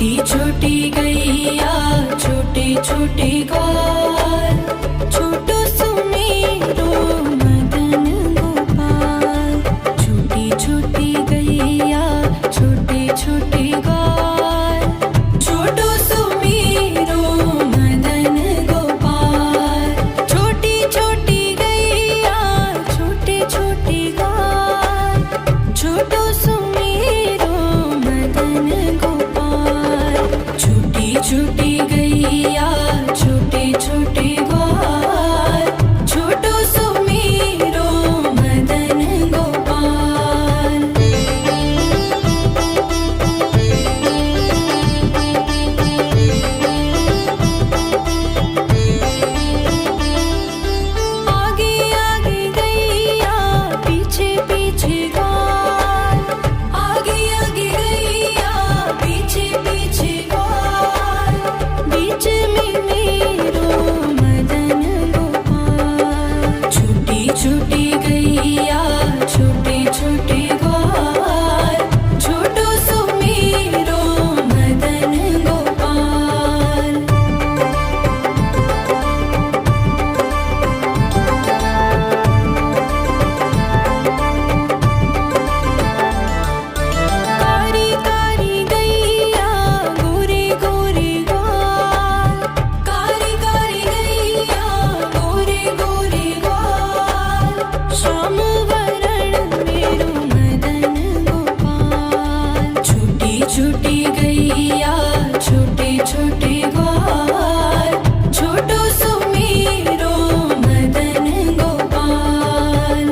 छोटी छोटी गैया छोटे छोटे ग्वाल, छोटो सुमेरो मदन गोपाल। छोटी छोटी गैया छोटे छोटे ग्वाल, छोटो सुमेरो मदन गोपाल। छोटी छोटी गैया छोटे छोटे ग्वाल, छोटो सुमेरो मदन गोपाल। छोटी छोटी गैया छोटे छोटे ग्वाल, छोटो सुमेरो मदन गोपाल। आगे आगे गैया पीछे पीछे ग्वाल, आगे आगे गैया पीछे पीछे ग्वाल। बीच में मेरो मदन गोपाल। छोटी छोटी गैया छोटे छोटे ग्वाल, छोटो सुमेरो मदन गोपाल। कारी कारी गैया गोरे गोरे ग्वाल, कारी कारी गैया गोरे गोरे ग्वाल। श्याम वरण मेरो मदन गोपाल। छोटी छोटी गैया छोटे छोटे ग्वाल, छोटो सुमेरो मदन गोपाल।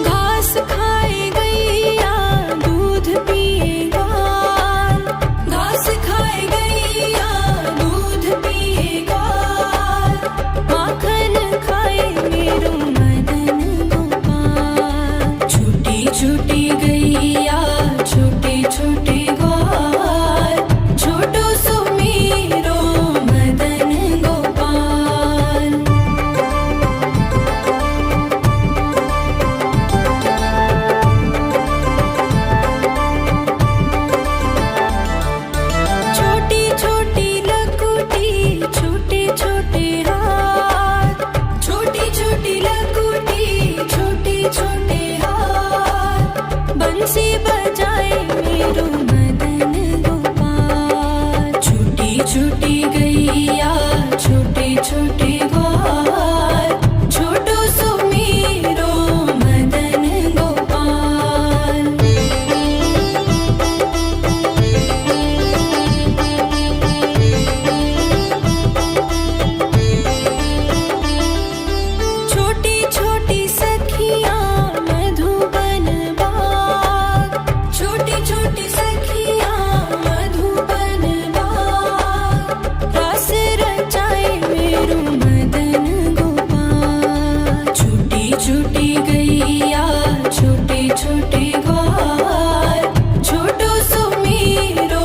घास खाए गैया दूध पिए ग्वाल, घास खाए गैया दूध पिए ग्वाल। माखन खाए मेरो मदन गोपाल। छोटी छोटी गैया छोटे छोटे ग्वाल, छोटो सुमेरो मदन गोपाल। छोटी छोटी लकुटी छोटे छोटे हाथ, छोटी छोटी लकुटी छोटे छोटे हाथ। बंसी बजाए मेरो मदन गोपाल। छोटी छोटी गैया छोटे छोटे ग्वाल, छोटो सुमेरो मदन गोपाल। छोटी छोटी सखियाँ मधुबन बाग, छोटी छोटी सखियाँ मधुबन बाग। रास रचाए मेरो मदन गोपाल। छोटी छोटी गैया छोटे छोटे ग्वाल, छोटो सुमेरो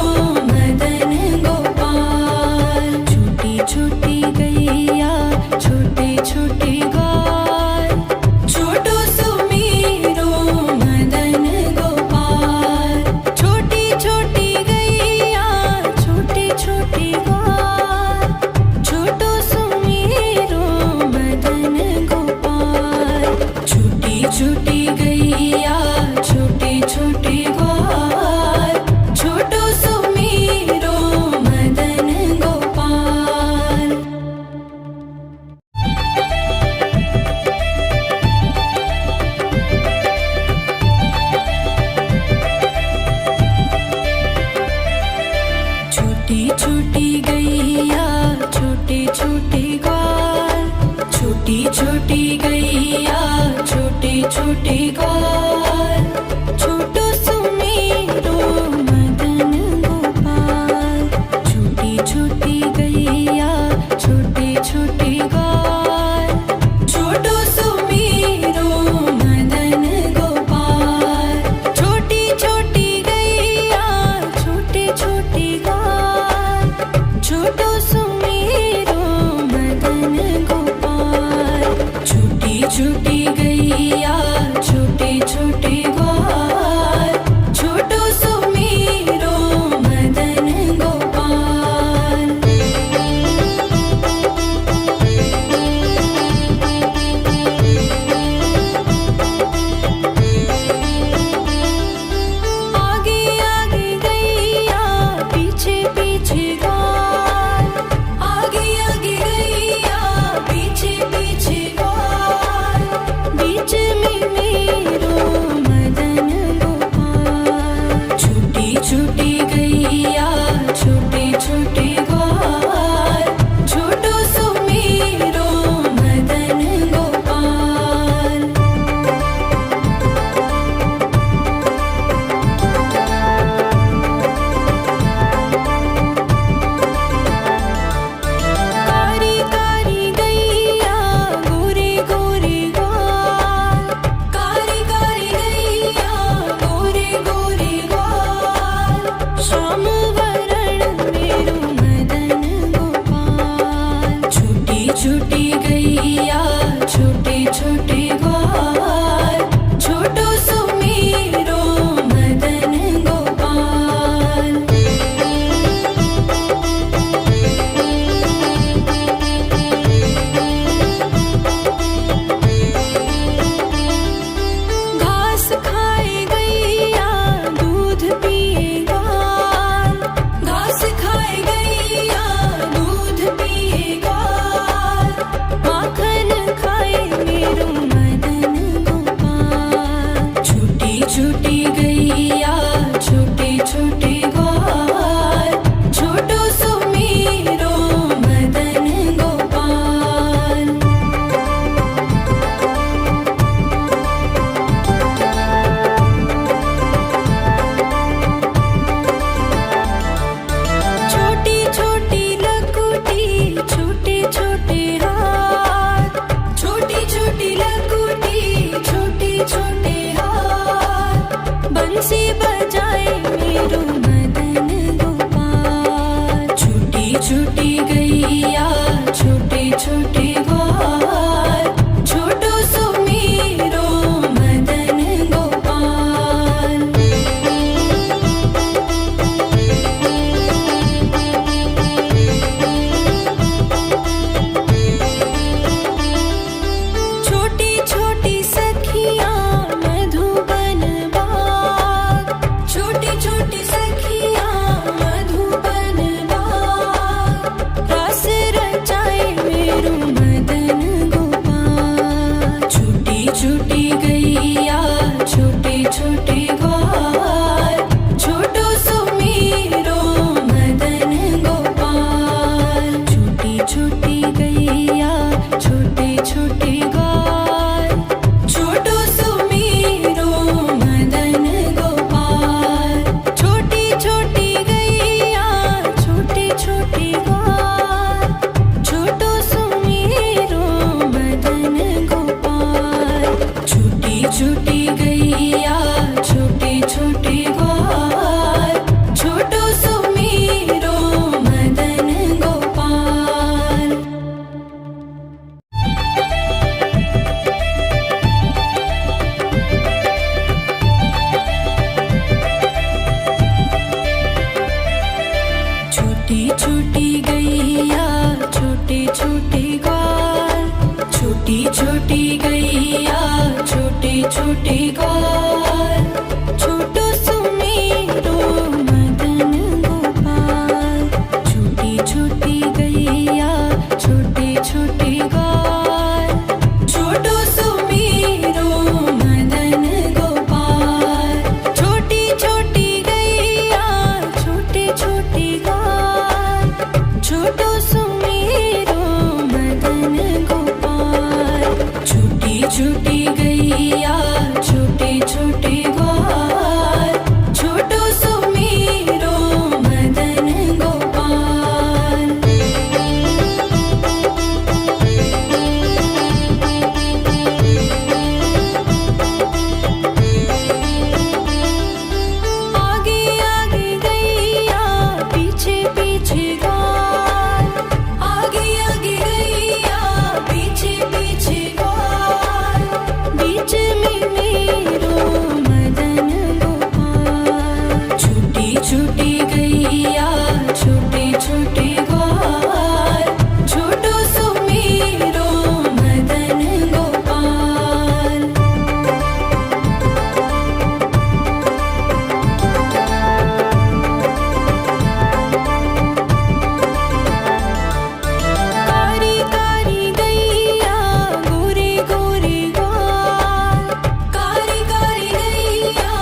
मदन गोपाल। छोटी छोटी गैया छोटे छोटे ग्वाल, छोटो सुमेरो मदन गोपाल। छोटी छोटी गैया छोटे छोटे ग्वाल, छोटो सुमेरो मदन गोपाल। छोटी छोटी गैया छोटे छोटे ग्वाल, छोटो सुमेरो मदन गोपाल। छोटी छोटी गैया छोटे छोटे ग्वाल, छोटी छोटी गैया छोटे छोटे ग्वाल, छोटो सुमेरो मदन गोपाल। छोटी छोटी गैया छोटे छोटे ग्वाल, छोटो सुमेरो मदन गोपाल। छोटी छोटी गैया छोटे छोटे ग्वाल, छोटो सुमेरो मदन गोपाल। छूटी गैया छोटे छोटे ग्वाल छोटो सुमेरो मदन गोपाल। घास खाए गैया दूध पिए ग्वाल घास खाए गैया दूध पिए ग्वाल माखन खाए मेरो मदन गोपाल। छोटी छोटी गैया छोटे छोटे ग्वाल छोटो सुमेरो मदन गोपाल। छोटी छोटी लकुटी छोटे छोटे हाथ छोटी छोटी लकुटी छोटे छोटे हाथ बंसी बजाए मेरो मदन गोपाल। छोटी छोटी गैया छोटे छोटे ग्वाल छोटो सुमेरो मदन गोपाल। छोटी छोटी सखियाँ मधुबन बाग छोटी छोटी सखियाँ मधुबन बाग रास रचाए मेरो मदन गोपाल। छोटी छोटी गैया छोटे छोटे ग्वाल छोटो सुमेरो मदन गोपाल। छोटी छोटी गैया छोटे छोटे ग्वाल छोटो सुमेरो मदन गोपाल। छोटी छोटी गैया छोटे छोटे ग्वाल छोटो सुमेरो मदन गोपाल। छोटी छोटी गैया छोटे छोटे ग्वाल छोटो सुमेरो मदन गोपाल। छोटी छोटी गैया छोटे छोटे ग्वाल छोटी छोटी गैया छोटे छोटे ग्वाल छोटो सुमेरो मदन गोपाल। छोटी छोटी गैया छोटे छोटे ग्वाल छोटो सुमेरो मदन गोपाल। छोटी छोटी गैया छोटे छोटे ग्वाल छोटो सुमेरो मदन गोपाल। छोटी छोटी गैया छोटे छोटे ग्वाल छोटो सुमेरो मदन गोपाल। आगे आगे गैया पीछे पीछे ग्वाल आगे आगे गैया पीछे पीछे ग्वाल बीच में मेरो मदन गोपाल। छोटी छोटी गैया छोटे छोटे ग्वाल छोटो सुमेरो मदन गोपाल। कारी कारी गैया गोरे गोरे ग्वाल कारी कारी गैया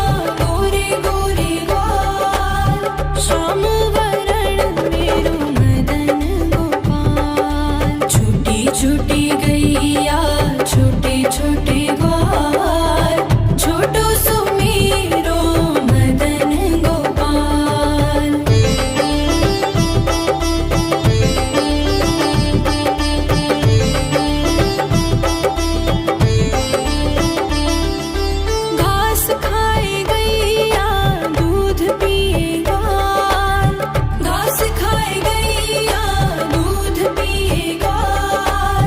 गोरे गोरे ग्वाल श्याम वरण मेरो मदन गोपाल। छोटी छोटी गैया छोटे छोटे ग्वाल छोटो सुमेरो मदन गोपाल। घास खाए गैया दूध पिए ग्वाल घास खाए गैया दूध पिए ग्वाल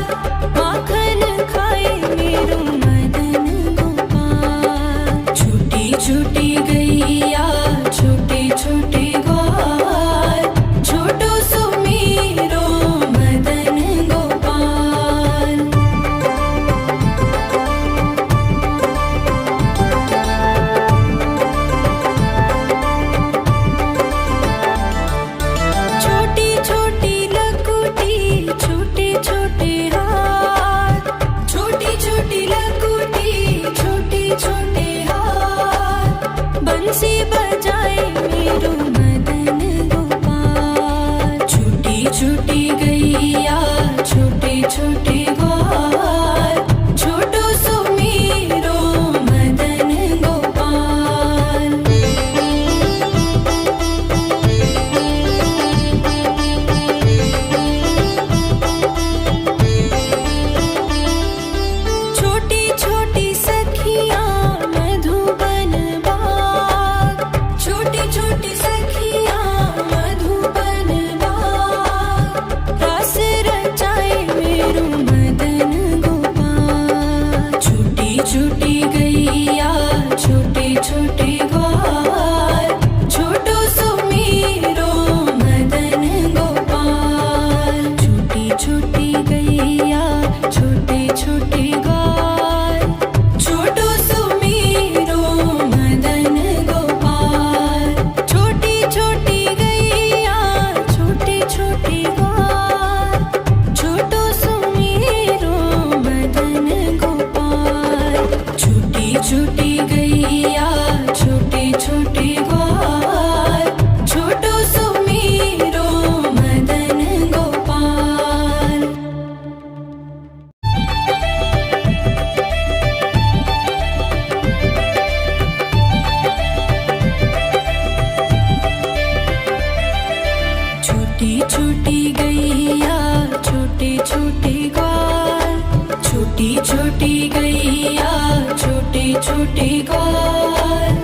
छोटे ग्वाल,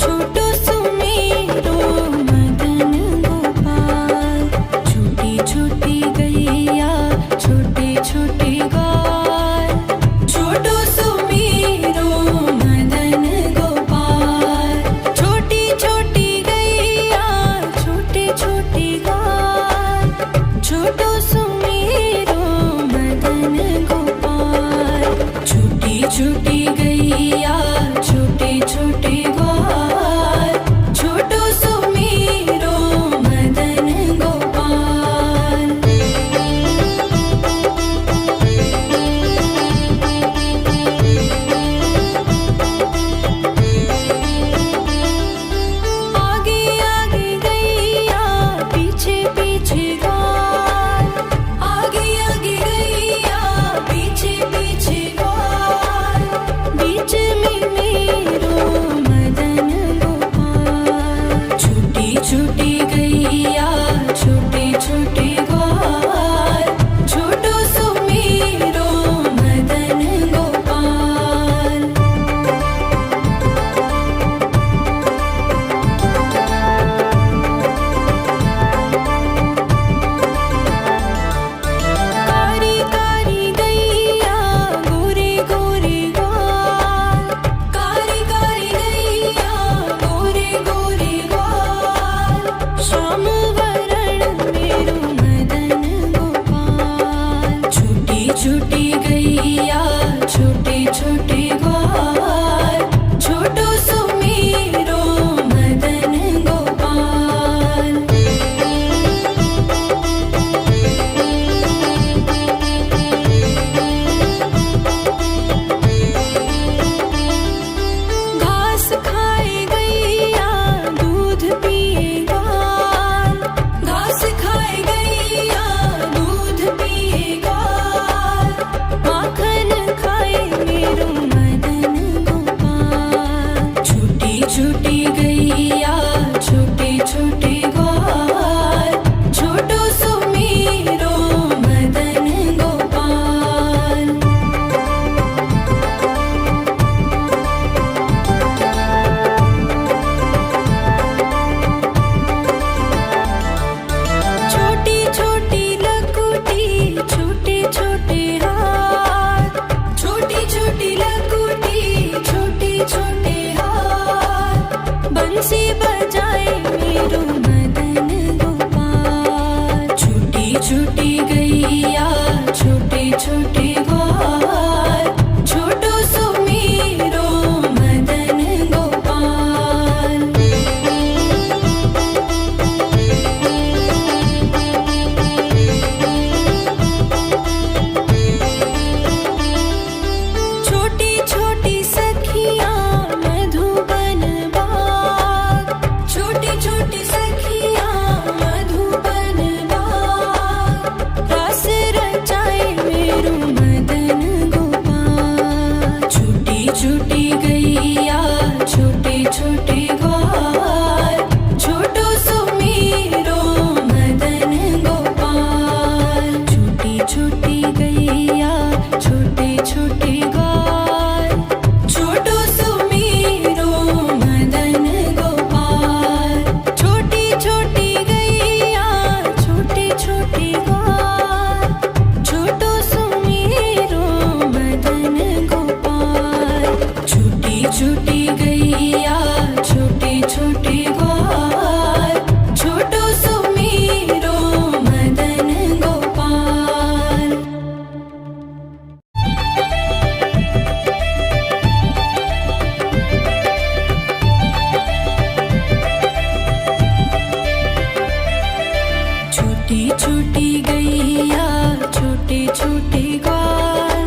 छोटो सुमेरो मदन गोपाल। छोटी छोटी गैया छोटे छोटे ग्वाल, छोटो सुमेरो मदन गोपाल। छोटी छोटी गैया छोटे छोटे ग्वाल, छोटो सुमेरो मदन गोपाल। छोटी छोटी गैया छोटे छोटे ग्वाल, छोटो सुमेरो मदन गोपाल। आगे आगे गैया पीछे पीछे ग्वाल, आगे आगे गैया पीछे पीछे ग्वाल। बीच में मेरो मदन गोपाल। छोटी छोटी गैया छोटे छोटे ग्वाल, छोटो सुमेरो मदन गोपाल। कारी कारी गैया गोरे गोरे ग्वाल, कारी कारी गैया गोरे गोरे ग्वाल। श्याम वरण मेरो मदन गोपाल। छोटी छोटी गैया छोटे छोटे ग्वाल, छोटो सुमेरो मदन गोपाल। घास खाए गैया दूध पिए ग्वाल, घास खाए गैया दूध पिए ग्वाल। माखन खाए मेरो मदन गोपाल। छोटी छोटी गैया छोटे छोटे ग्वाल, छोटो सुमेरो मदन गोपाल। छोटी छोटी लकुटी छोटे छोटे हाथ, छोटी छोटी लकुटी छोटे छोटे हाथ। बंसी बजाए मेरो मदन गोपाल। छोटी छोटी गैया छोटे छोटे ग्वाल, छोटो सुमेरो मदन गोपाल। छोटी छोटी सखियाँ मधुबन बाग, छोटी छोटी सखियाँ मधुबन बाग। रास रचाए मेरो मदन गोपाल। छोटी छोटी गैया छोटे छोटे ग्वाल, छोटो सुमेरो मदन गोपाल। छोटी छोटी गैया छोटे छोटे ग्वाल, छोटो सुमेरो मदन गोपाल। छोटी छोटी गैया छोटे छोटे ग्वाल, छोटो सुमेरो मदन गोपाल। छोटी छोटी गैया छोटे छोटे ग्वाल, छोटो सुमेरो मदन गोपाल। छोटी छोटी गैया छोटे छोटे ग्वाल,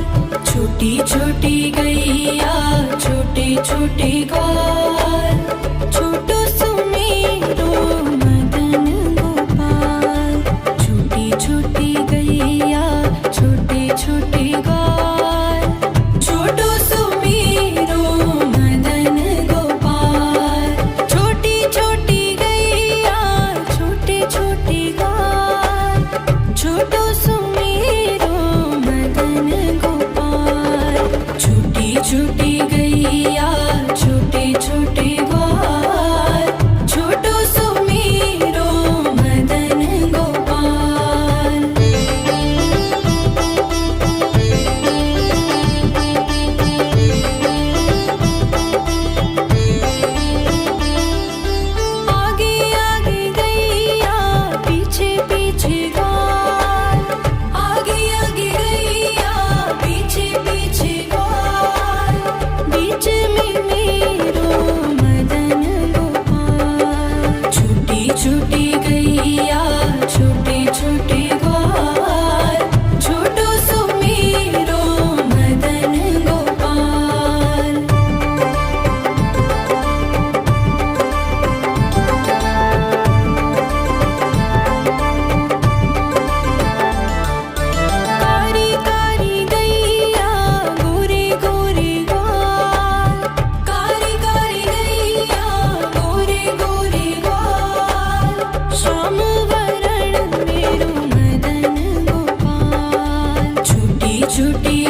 छोटी छोटी गैया छोटे छोटे ग्वाल, छोटो सुमेरो मदन गोपाल। छोटी छोटी गैया छोटे छोटे ग्वाल, छोटो सुमेरो मदन गोपाल। छोटी छोटी गैया छोटे छोटे ग्वाल, छोटो सुमेरो मदन गोपाल। छोटी छोटी गैया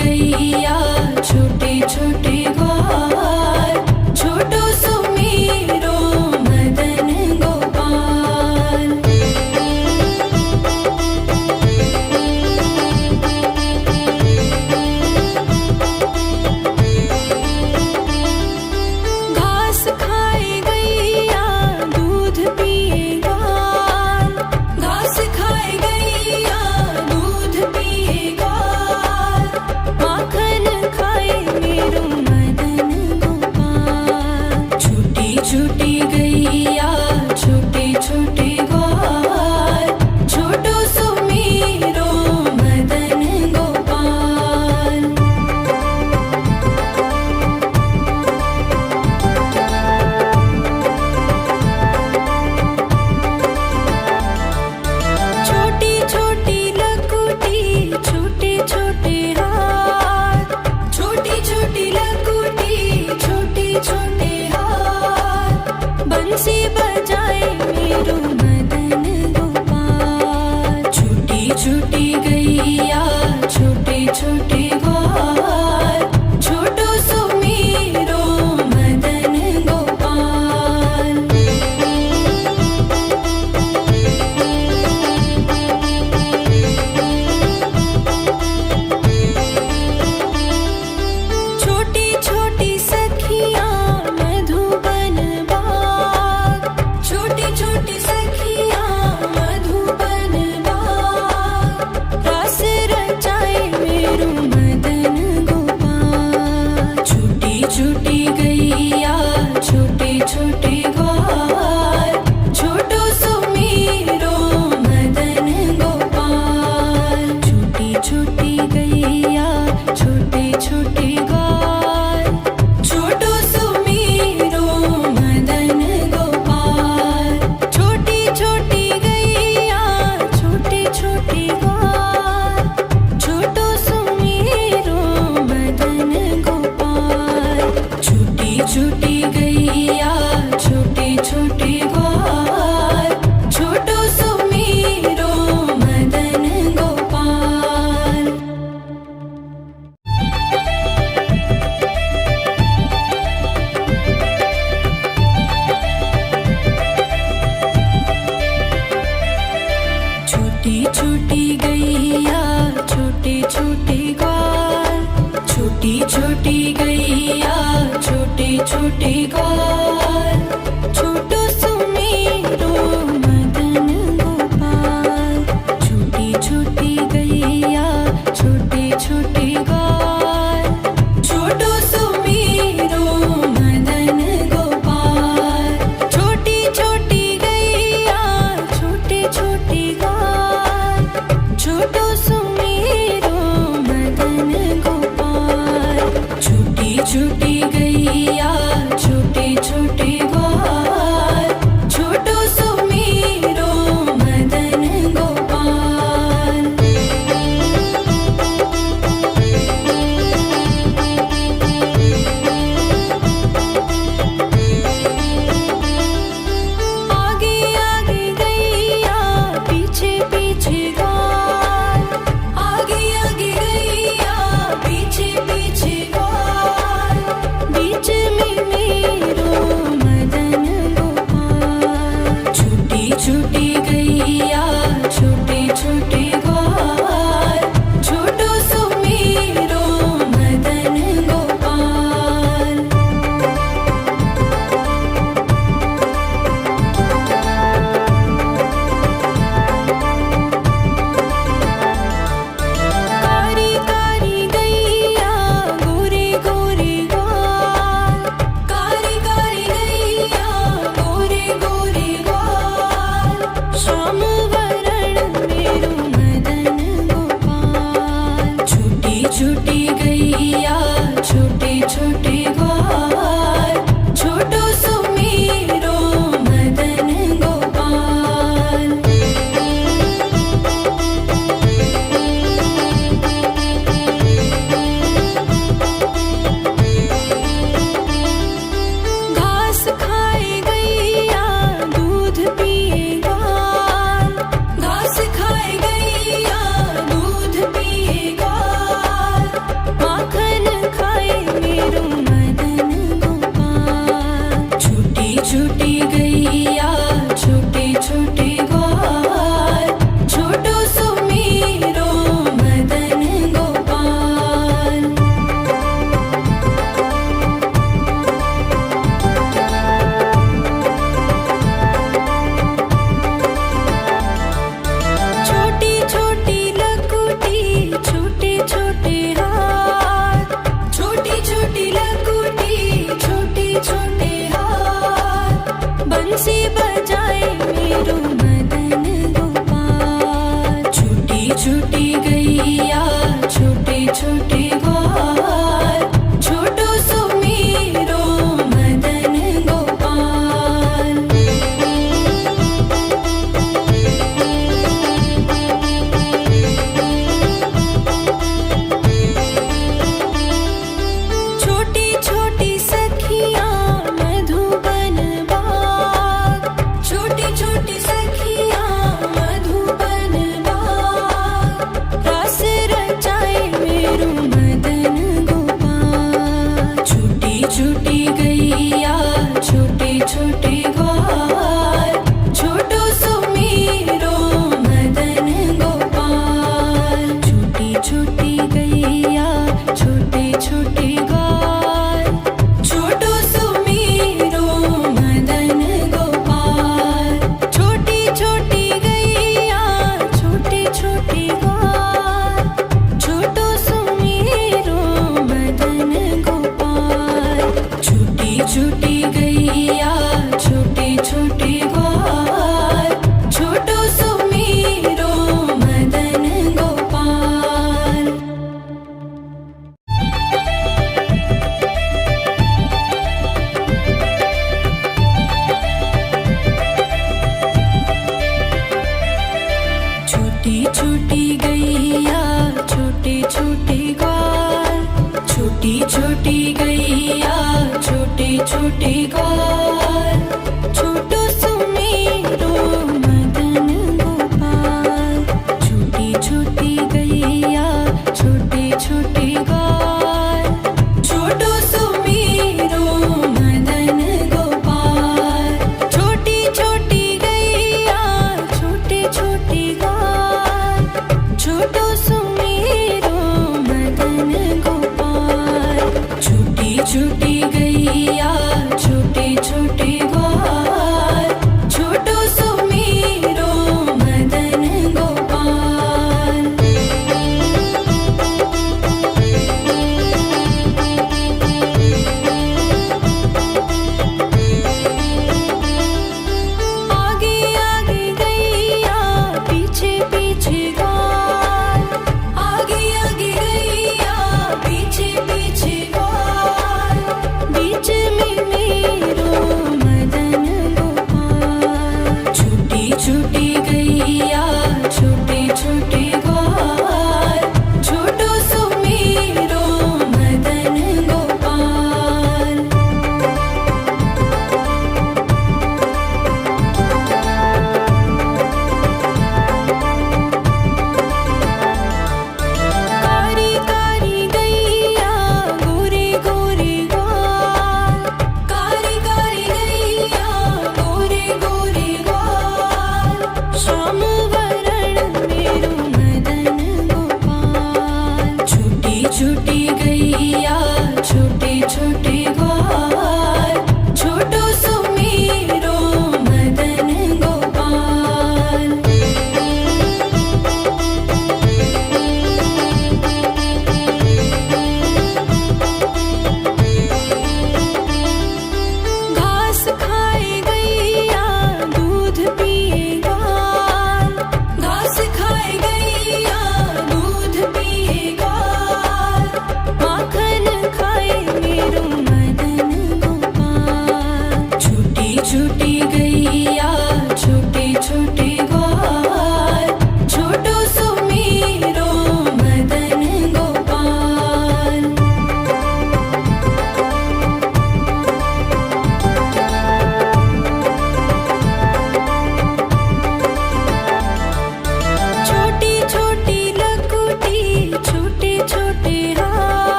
गैया छोटे छोटे ग्वाल छोटो सुमेरो मदन गोपाल। घास खाए गैया दूध पिए ग्वाल घास खाए गैया दूध पिए ग्वाल माखन खाए मेरो मदन गोपाल। छोटी छोटी गैया छोटे छोटे ग्वाल छोटो सुमेरो मदन गोपाल। छोटी छोटी लकुटी छोटे छोटे हाथ छोटी छोटी लकुटी छोटे छोटे हाथ बंसी बजाए मेरो मदन गोपाल। छोटी छोटी गैया छोटे छोटे ग्वाल छोटो सुमेरो मदन गोपाल। छोटी छोटी सखियाँ मधुबन बाग छोटी छोटी सखियाँ मधुबन बाग रास रचाए मेरो मदन गोपाल। छोटी छोटी गैया छोटे छोटे ग्वाल छोटो सुमेरो मदन गोपाल। छोटी छोटी गैया छोटे छोटे ग्वाल छोटो सुमेरो मदन गोपाल। छोटी छोटी गैया छोटे छोटे ग्वाल छोटो सुमेरो मदन गोपाल। छोटी छोटी गैया छोटे छोटे ग्वाल छोटो सुमेरो मदन गोपाल। छोटी छोटी गैया छोटे छोटे ग्वाल छोटी छोटी गैया छोटे छोटे ग्वाल छोटो सुमेरो मदन गोपाल। छोटी छोटी गैया छोटे छोटे ग्वाल छोटो सुमेरो मदन गोपाल। छोटी छोटी गैया छोटे छोटे ग्वाल छोटो सुमेरो मदन गोपाल। छोटी छोटी गैया छोटे छोटे ग्वाल छोटो सुमेरो मदन गोपाल। आगे आगे गैया पीछे पीछे ग्वाल आगे आगे गैया पीछे पीछे ग्वाल बीच में मेरो मदन गोपाल। छोटी छोटी गैया छोटे छोटे ग्वाल छोटो सुमेरो मदन गोपाल। कारी कारी गैया गोरे गोरे ग्वाल कारी कारी गैया गोरे गोरे ग्वाल श्याम वरण मेरो मदन गोपाल। छोटी छोटी गैया छोटे छोटे ग्वाल छोटो सुमेरो मदन गोपाल। घास खाए गैया दूध पिए ग्वाल घास खाए गैया दूध पिए ग्वाल ग्वाल, छोटी छोटी गैया छोटे छोटे ग्वाल, छोटू सुमेरो मदन गोपाल। छोटी छोटी गैया छोटे छोटे ग्वाल, छोटू सुमेरो मदन गोपाल। छोटी छोटी गैया छोटे छोटे ग्वाल, छोटू सुमेरो मदन गोपाल। छोटी छोटी गैया छोटे छोटे ग्वाल, छोटू सुमेरो मदन गोपाल। आगे आगे गैया पीछे पीछे ग्वाल, आगे आगे गैया पीछे पीछे ग्वाल। बीच में मेरो मदन गोपाल। छोटी छोटी गैया छोटे छोटे ग्वाल, छोटू सुमेरो मदन गोपाल। कारी कारी गैया गोरे गोरे ग्वाल, कारी कारी गैया गोरे गोरे ग्वाल। श्याम वरण मेरो मदन गोपाल। छोटी छोटी गैया